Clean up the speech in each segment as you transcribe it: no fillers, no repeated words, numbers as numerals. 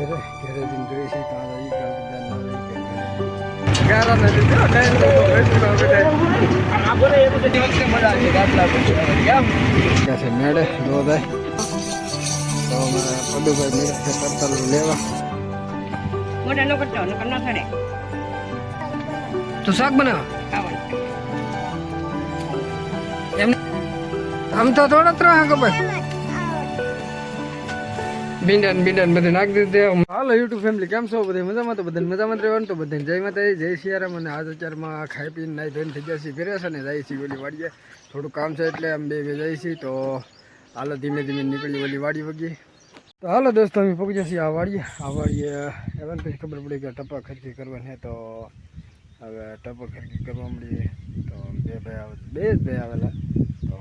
ઘરે ઘરે દિન જોઈ છે તારા ઈ ગણપદાન ના રહી કે ગારા નથી જો ટાઈમ તો બેસી નો બેટા આ બોલે એ તો દિવસ કે મજા આવે ગાટલા કેમ કે છે મેડે નો જાય તો મને પદુભાઈ મેડે છે કરતલ લેવા મોટા નો કરતો ન કરના થડે તો શાક બનાવ એમ આમ તો થોડા ત્રણ કે ભાઈ બિંડન બધું નાખી દીધું. હાલો યુટ્યુબ ફેમિલી કેમ છો બધા મજામાં? તો બધા મજામાં રહેવાનું તો બધા જય માતા જય સિયારામ. અને આજ અત્યારમાં ખાઈ પીને નાઈ ધોઈને થઈ ગયા છીએ ઘરે છે ને જાય છીએ ઓલી વાડીએ થોડું કામ છે એટલે આમ બે જાય છીએ. તો હાલો ધીમે નીકળી ઓલી વાડી વગી. તો હાલો દોસ્તો અમે પહોંચી છીએ આ વાડીએ એવા પછી ખબર પડી કે ટપા ખર્ચી કરવાની. તો હવે ટપા ખર્ચી કરવા મળીએ તો બે ભાઈ આવેલા તો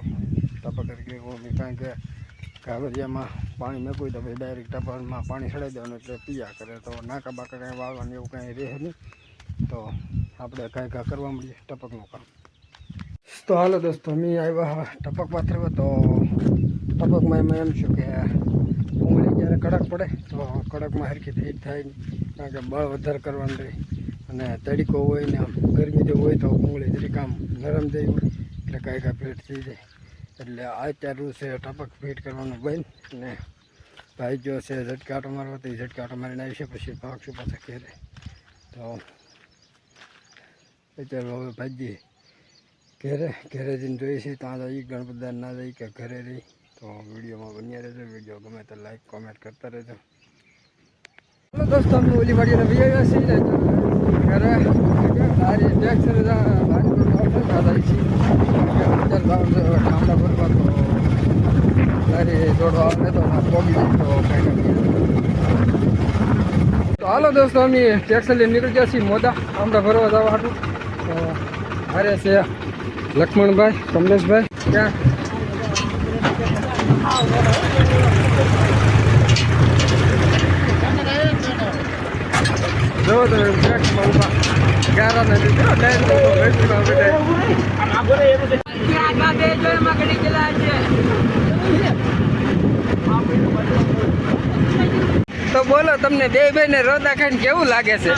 ટપા ખર્ચી કરવાની કારણ કે કાવરિયામાં પાણી મેકવું તો ભાઈ ડાયરેક્ટ ટપામાં પાણી ચડાવી દેવાનું એટલે પીયા કરે. તો નાકા બાકા કાંઈ વાળવાનું એવું કાંઈ રહે નહીં. તો આપણે કાંઈ કરવા મળીએ ટપકનું કામ. તો હાલો દોસ્તો અમે આવ્યા ટપક પાથરવા. તો ટપકમાં એમાં એમ છું કે ડુંગળી જ્યારે કડક પડે તો કડકમાં હરખી થઈ થાય નહીં કારણ કે બળ વધારે કરવાનું રહે. અને તડીકો હોય ને આમ ગરમી જેવું હોય તો ડુંગળી જરીક આમ નરમ થઈ હોય એટલે કાંઈ ફેટ થઈ જાય. એટલે આ અત્યારું છે ટપક ફીટ કરવાનું બંધ. અને ભાઈ જો છે ઝટકાટો મારવા તો એ ઝટકાટો મારીને આવી છે પછી ભાગશું પાછા ઘેરે. તો અત્યારે હવે ભાજી ઘેરે જઈને જોઈએ છીએ ત્યાં જઈ ગણપતદાન ના જઈ કે ઘરે રહી. તો વિડીયોમાં બન્યા રહેજો. વિડીયો ગમે તો લાઈક કોમેન્ટ કરતા રહેજો. ચાલો દોસ્તો અમે ઓલી વાડીને બી આવ્યા છીએ ઘરે સારી ટેક્સર ગાડી છીએ ઠામડા ભરવા. તો ગાડી દોડવા આવે તો પોગી જાય તો કાંઈ તો હાલો દોસ્તો અમે ટેક્સર લઈને નીકળી ગયા છીએ મોદા ઠામડા ભરવા જવા હાટું. તો અરે છે લક્ષ્મણભાઈ કમલેશભાઈ ક્યાં જો તો ટ્રેક્ટરમાં ઉભા ગારા નથી જો ટાઈમ તો બેસી નો બેટા આ બોલે એ તો આમાં બે જો એમાં ઘડી ગયેલા છે. તો બોલો તમને બે ને રોદા ખાઈને કેવું લાગે છે?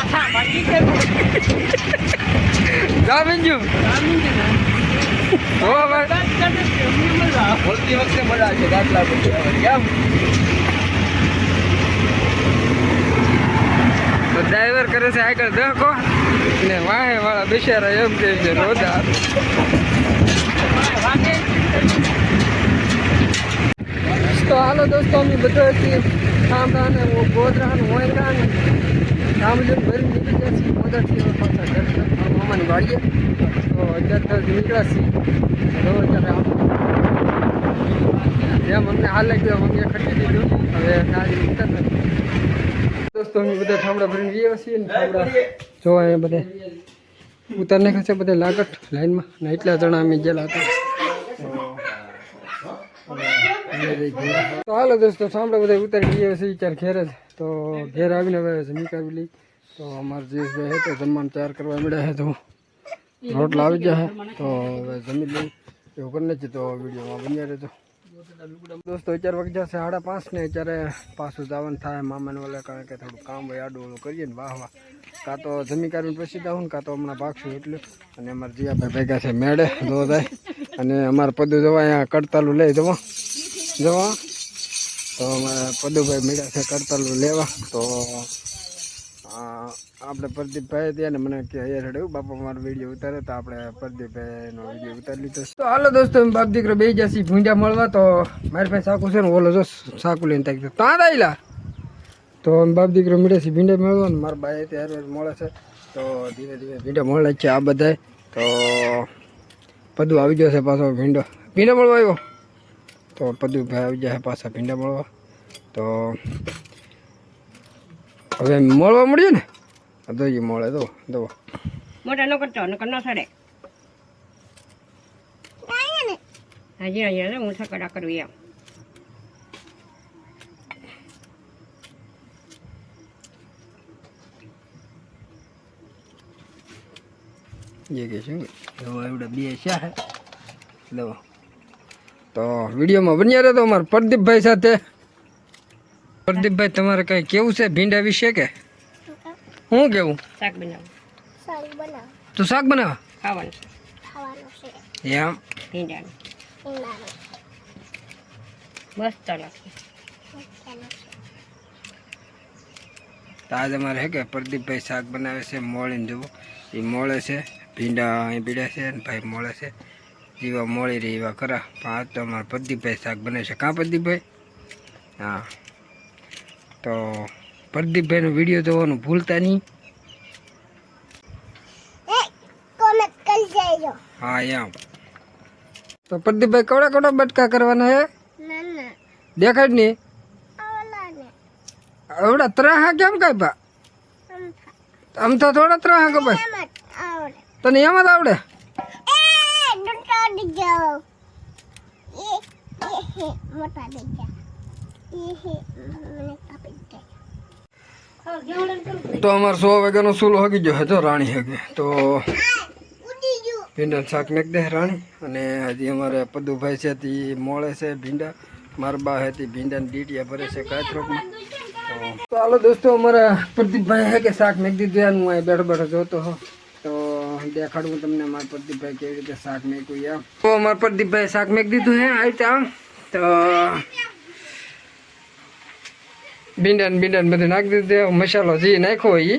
જામીનજુ બોલતી વખતે મજા આવે ગાટલા કેમ તો ડ્રાઈવર કરે છે આગળ દહકો ને વાહે વાળા બિચારા એમ કહે છે રોદા. તો હાલો દોસ્તો અમે બધા ઠામડા ને ગોધરા ને ઓયરા ને ઠામડા ભરી નીકળી ગયા છીએ મોદાથી પાછા ઘર મામાની વાડીએ. તો અત્યારે નીકળ્યા છીએ અત્યારે જેમ અમને હાલ લાગ્યો મમ્મીએ ખટી દીધું હવે નારી ઉતર નથી. દોસ્તો અમે બધા ઠામડા ભરીને ગયા છીએ ને ઠામડા જોવા એ બધે ઉતાર નાખ્યા છે બધા લાગટ લાઈનમાં ને એટલા જણા અમે ગયેલા હતા. તો હાલો દોસ્તો ઠામડા બધા ઉતારી ગયા છે ચાર ઘેર જ. તો ઘેર આવીને હવે જમી કાવી લઈ. તો અમારા જયેશભાઈ છે તો જમવાનું તૈયાર કરવા મળ્યા છે. તો રોટલા આવી ગયા તો હવે જમી લઈ એવું કરી નથી. તો વિડીયોમાં બન્યા રહેજો દોસ્તો. 4 વાગ્યા છે 5:30 ને અત્યારે પાછું જવાનું થાય મામાને ઓલે કારણ કે થોડું કામ હોય આડું ઓલું કરીએ ને વાહ કાં તો જમી કાઢીને પછી જાઉં કાં તો હમણાં ભાગશું એટલે. અને અમારા જીયાભાઈ ભેગા છે મેળે દો જાય અને અમારા પદુ જવા અહીંયા કડતાલું લઈ જવા તો અમારા પદુભાઈ મળ્યા છે કડતાલું લેવા. તો આપણે પ્રદીપભાઈ ત્યાં ને મને કે અહીંયા રેડ્યું બાપા મારો વિડીયો ઉતારે તો આપણે પ્રદીપભાઈનો વિડીયો ઉતારી લીધો. તો હાલો દોસ્તો બાપ દીકરો બે ગયા છીએ ભૂંડા મળવા. તો મારી પાસે સાકુ છે ને ઓલો જો સાકુ લઈને તાકી ત્યાં દાયલા. તો બાપ દીકરો મળે છે ભીંડા મળવા ને મારા બાએ ત્યારે મળે છે. તો ધીમે ભીંડા મળે છે આ બધાય. તો પદુ આવી જશે પાછો ભીંડા મળવા આવ્યો. તો પદુભાઈ આવી જાય પાછા ભીંડા મળવા. તો હવે મળવા મળ્યું ને તો એ મળે તો મોટા નો કરતો ન કરના થડે હજી હું સકડા કરું એમ. જે કે શું એવડે બે છે લો. તો વિડીયોમાં બન્યા રહે તો અમારા પ્રદીપભાઈ સાથે પ્રદીપભાઈ તમારે કઈ કેવું છે ભીંડા વિશે કે શું કેવું? શાક બનાવું. તું શાક બનાવ ખાવાનું એમ? ભીંડાનું બસ ચાલો. તો આજે અમારે હે કે પ્રદીપભાઈ શાક બનાવે છે મોળીને જવું એ મોળે છે ભીંડા અહીં પીડ્યા છે અને ભાઈ મોળે છે જેવા મોળી રહી એવા ખરા પણ આજ તો અમારે પ્રદીપભાઈ શાક બનાવે છે. કાં પ્રદીપભાઈ? હા, તો પ્રદીપભાઈનો વિડીયો જોવાનું ભૂલતા નહીં. હા એમ. તો પ્રદીપભાઈ કવડા કવડા બટકા કરવાના હે દેખાડ નહીં આવડા ત્રાહા કેમ કાપ્યા? આમ તો થોડા ત્રાહા કપાય તને એમ જ આવડે? તો અમારે 100 વાગ્યાનો સૂલો હગી ગયો હતો રાણી હગે તો ભીંડા શાક નાખી દે રાણી. અને હજી અમારે પદુભાઈ છે તે મોળે છે ભીંડા, મારા બા છે તે ભીંડાની ડીટીયા ભરે છે કાચરોકમાં. તો હાલો દોસ્તો અમારા પ્રદીપભાઈ હે કે શાક નાખી દીધું એનું હું બેઠો બેઠો જોતો હો તો દેખાડું તમને મારા પ્રદીપભાઈ કેવી રીતે શાક નાખ્યું એમ. તો અમારા પ્રદીપભાઈ શાક નાખી દીધું હે આ રીતે આમ. તો ભીંડા બધું નાખી દીધું મસાલો જે નાખ્યો હોય એ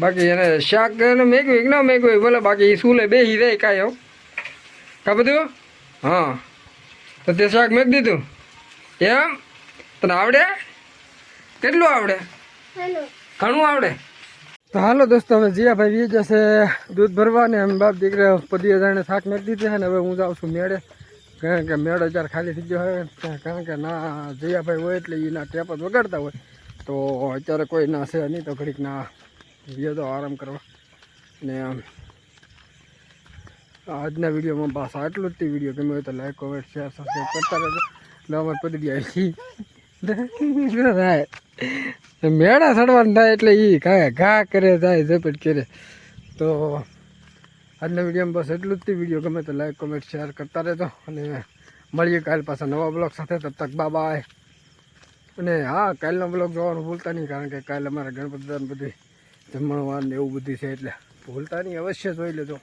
બાકી એને શાક એને મેગ્યું કે ના મેગ્યું બોલે બાકી એ સૂલે બેસી જાય કાંઈ એવું કા બધું. હા, તો તે શાક મેં દીધું એમ. તને આવડે? કેટલું આવડે? ઘણું આવડે. તો હાલો દોસ્તો હવે જીયાભાઈ વી જશે દૂધ ભરવા ને એમ બાપ દીકરા પદીએ જાણે શાક મેં દીધું છે ને હવે હું જાઉં છું મેળે કારણ કે મેળો જ્યારે ખાલી થઈ ગયો હોય કારણ કે ના જીયાભાઈ હોય એટલે એના ટેપ જ વગાડતા હોય તો અત્યારે કોઈ ના છે નહીં તો ઘડીક ના વિડીયો તો આરામ કરવા ને આજના વિડીયોમાં બસ આટલું જ. વિડીયો ગમ્યો હોય તો લાઈક કોમેન્ટ શેર સબસ્ક્રાઈબ કરતા રહેજો. એટલે અમારે પડી આવી મેળા ચડવાનું થાય એટલે એ ઘા કરે જાય ઝપટ કરે. તો આજના વિડીયોમાં બસ એટલું જ. વિડીયો ગમે તો લાઈક કોમેન્ટ શેર કરતા રહેજો અને મળીએ કાલ પાછા નવા બ્લોગ સાથે. તબ તક બાય બાય. અને હા, કાલનો બ્લોગ જોવાનું ભૂલતા નહીં કારણ કે કાલે અમારે ગણપતિ દાન બધું જમણવાર ને એવું બધું છે એટલે ભૂલતા નહીં, અવશ્ય જોઈ લેજો.